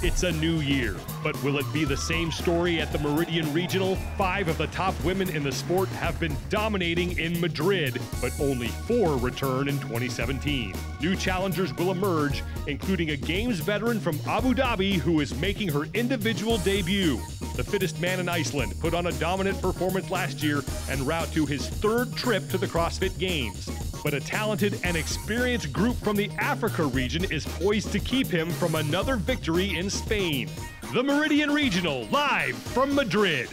It's a new year, but will it be the same story at the Meridian Regional? 5 of the top women in the sport have been dominating in Madrid, but only 4 return in 2017. New challengers will emerge, including a Games veteran from Abu Dhabi who is making her individual debut. The fittest man in Iceland put on a dominant performance last year en route to his 3rd trip to the CrossFit Games. But a talented and experienced group from the Africa region is poised to keep him from another victory in Spain. The Meridian Regional, live from Madrid.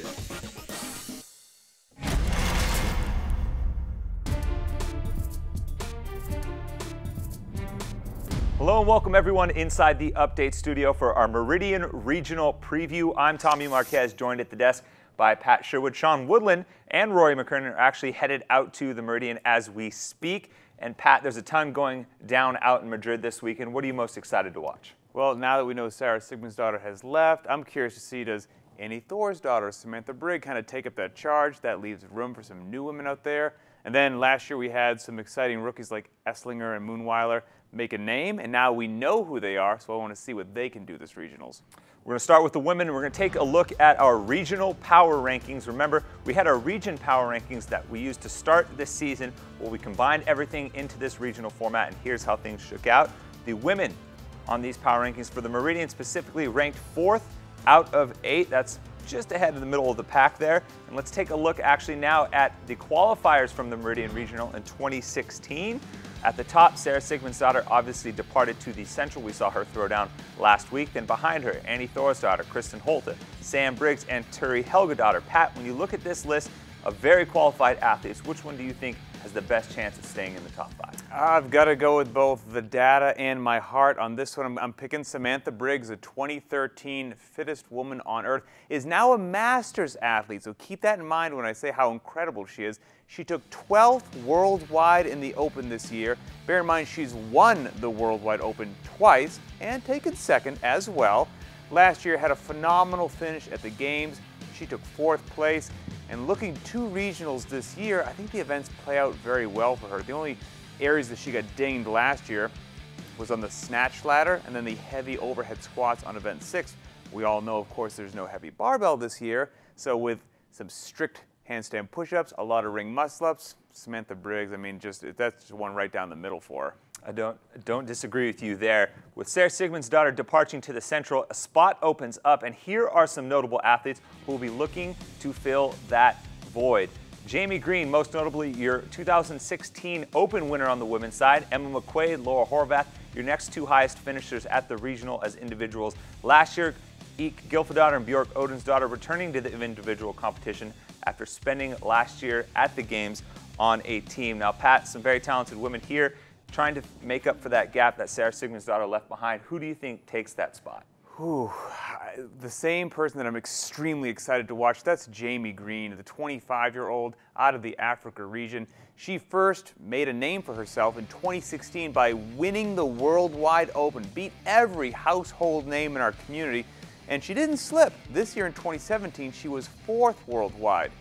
Hello and welcome everyone inside the Update Studio for our Meridian Regional preview. I'm Tommy Marquez, joined at the desk by Pat Sherwood. Sean Woodland and Rory McKernan are actually headed out to the Meridian as we speak. And Pat, there's a ton going down out in Madrid this weekend. What are you most excited to watch? Well, now that we know Sara Sigmundsdottir has left, I'm curious to see, does Annie Thor's daughter, Samantha Briggs, kind of take up that charge? That leaves room for some new women out there. And then last year we had some exciting rookies like Esslinger and Moonweiler make a name, and now we know who they are, so I want to see what they can do this regionals. We're going to start with the women. We're going to take a look at our regional power rankings. Remember, we had our region power rankings that we used to start this season. Well, we combined everything into this regional format, and here's how things shook out. The women on these power rankings for the Meridian specifically ranked 4th out of 8. That's just ahead of the middle of the pack there. And let's take a look actually now at the qualifiers from the Meridian Regional in 2016. At the top, Sara Sigmundsdottir obviously departed to the Central. We saw her throw down last week. Then behind her, Annie Thorsdottir, Kristen Holte, Sam Briggs, and Turi Helgadottir. Pat, when you look at this list of very qualified athletes, which one do you think has the best chance of staying in the top 5? I've got to go with both the data and my heart on this one. I'm picking Samantha Briggs, a 2013 fittest woman on earth, is now a Masters athlete. So keep that in mind when I say how incredible she is. She took 12th worldwide in the Open this year. Bear in mind, she's won the Worldwide Open twice and taken 2nd as well. Last year had a phenomenal finish at the Games. She took 4th place. And looking to regionals this year, I think the events play out very well for her. The only areas that she got dinged last year was on the snatch ladder and then the heavy overhead squats on event 6. We all know, of course, there's no heavy barbell this year. So with some strict handstand push-ups, a lot of ring muscle-ups, Samantha Briggs, I mean, that's just one right down the middle for her. I don't disagree with you there. With Sara Sigmundsdottir departing to the Central, a spot opens up, and here are some notable athletes who will be looking to fill that void. Jamie Green, most notably your 2016 Open winner on the women's side. Emma McQuaid, Laura Horvath, your next 2 highest finishers at the regional as individuals. Last year, Ike Gylfadottir and Björk Odensdottir returning to the individual competition after spending last year at the Games on a team. Now, Pat, some very talented women here trying to make up for that gap that Sara Sigmundsdottir left behind. Who do you think takes that spot? The same person that I'm extremely excited to watch, that's Jamie Green, the 25-year-old out of the Africa region. She first made a name for herself in 2016 by winning the Worldwide Open, beat every household name in our community, and she didn't slip. This year in 2017, she was 4th worldwide.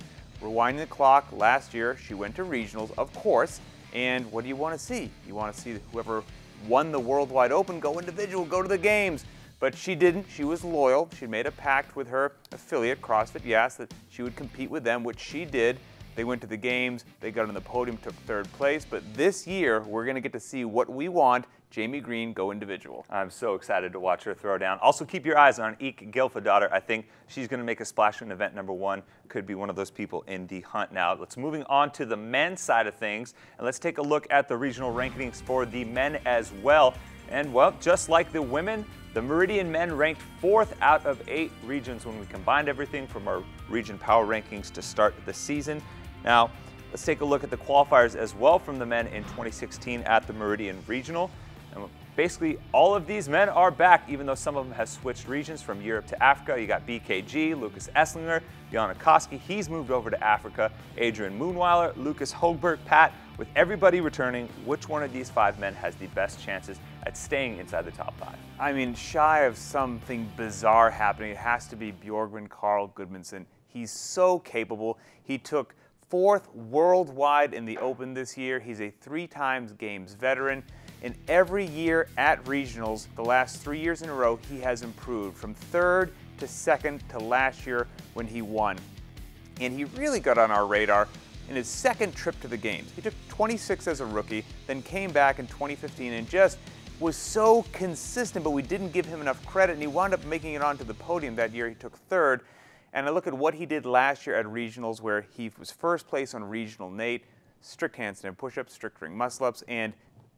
Rewinding the clock, last year she went to regionals, of course, and what do you want to see? You want to see whoever won the Worldwide Open go individual, go to the Games. But she didn't. She was loyal. She made a pact with her affiliate, CrossFit, yes, that she would compete with them, which she did. They went to the Games. They got on the podium, took 3rd place. But this year, we're going to get to see what we want. Jamie Green, go individual. I'm so excited to watch her throw down. Also, keep your eyes on Ike Gylfadottir. I think she's going to make a splash in event number 1. Could be one of those people in the hunt now. Let's moving on to the men's side of things, and let's take a look at the regional rankings for the men as well. And, well, just like the women, the Meridian men ranked 4th out of 8 regions when we combined everything from our region power rankings to start the season. Now, let's take a look at the qualifiers as well from the men in 2016 at the Meridian Regional. And basically, all of these men are back, even though some of them have switched regions from Europe to Africa. You got BKG, Lucas Esslinger, Jana Koski, he's moved over to Africa, Adrian Moonweiler, Lucas Hogberg, Pat. With everybody returning, which one of these 5 men has the best chances at staying inside the top 5? I mean, shy of something bizarre happening, it has to be Björgvin Karl Guðmundsson. He's so capable. He took 4th worldwide in the Open this year. He's a 3 times Games veteran. And every year at regionals, the last 3 years in a row, he has improved from 3rd to 2nd to last year when he won. And he really got on our radar in his 2nd trip to the games. He took 26 as a rookie, then came back in 2015 and just was so consistent, but we didn't give him enough credit, and he wound up making it onto the podium that year. He took 3rd. And I look at what he did last year at regionals, where he was 1st place on regional Nate, strict handstand push-ups, strict ring muscle-ups, and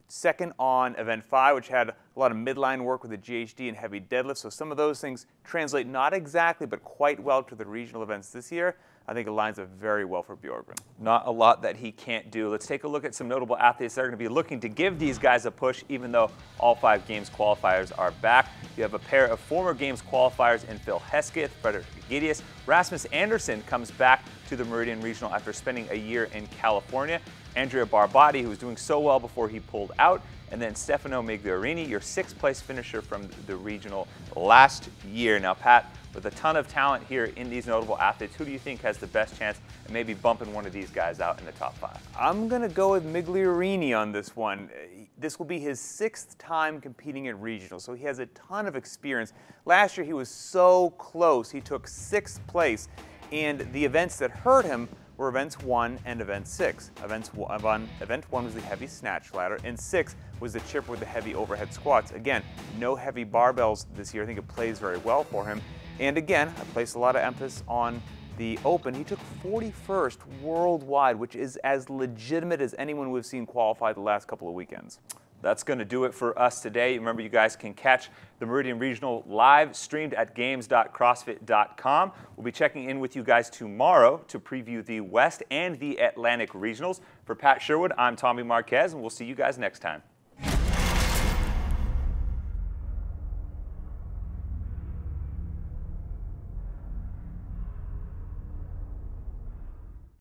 2nd on event 5, which had a lot of midline work with the GHD and heavy deadlift. So some of those things translate not exactly, but quite well to the regional events this year. I think it lines up very well for Björgvin. Not a lot that he can't do. Let's take a look at some notable athletes that are going to be looking to give these guys a push, even though all 5 Games qualifiers are back. You have a pair of former Games qualifiers in Phil Hesketh, Frederick Gidius. Rasmus Andersson comes back to the Meridian Regional after spending a year in California. Andrea Barbati, who was doing so well before he pulled out. And then Stefano Migliorini, your 6th place finisher from the regional last year. Now, Pat, with a ton of talent here in these notable athletes, who do you think has the best chance of maybe bumping one of these guys out in the top 5? I'm going to go with Migliorini on this one. This will be his 6th time competing at regional, so he has a ton of experience. Last year he was so close. He took 6th place, and the events that hurt him were events 1 and event 6. Event 1 was the heavy snatch ladder, and 6 was the chip with the heavy overhead squats. Again, no heavy barbells this year. I think it plays very well for him. And again, I placed a lot of emphasis on the open. He took 41st worldwide, which is as legitimate as anyone we've seen qualify the last couple of weekends. That's going to do it for us today. Remember, you guys can catch the Meridian Regional live streamed at games.crossfit.com. We'll be checking in with you guys tomorrow to preview the West and the Atlantic Regionals. For Pat Sherwood, I'm Tommy Marquez, and we'll see you guys next time.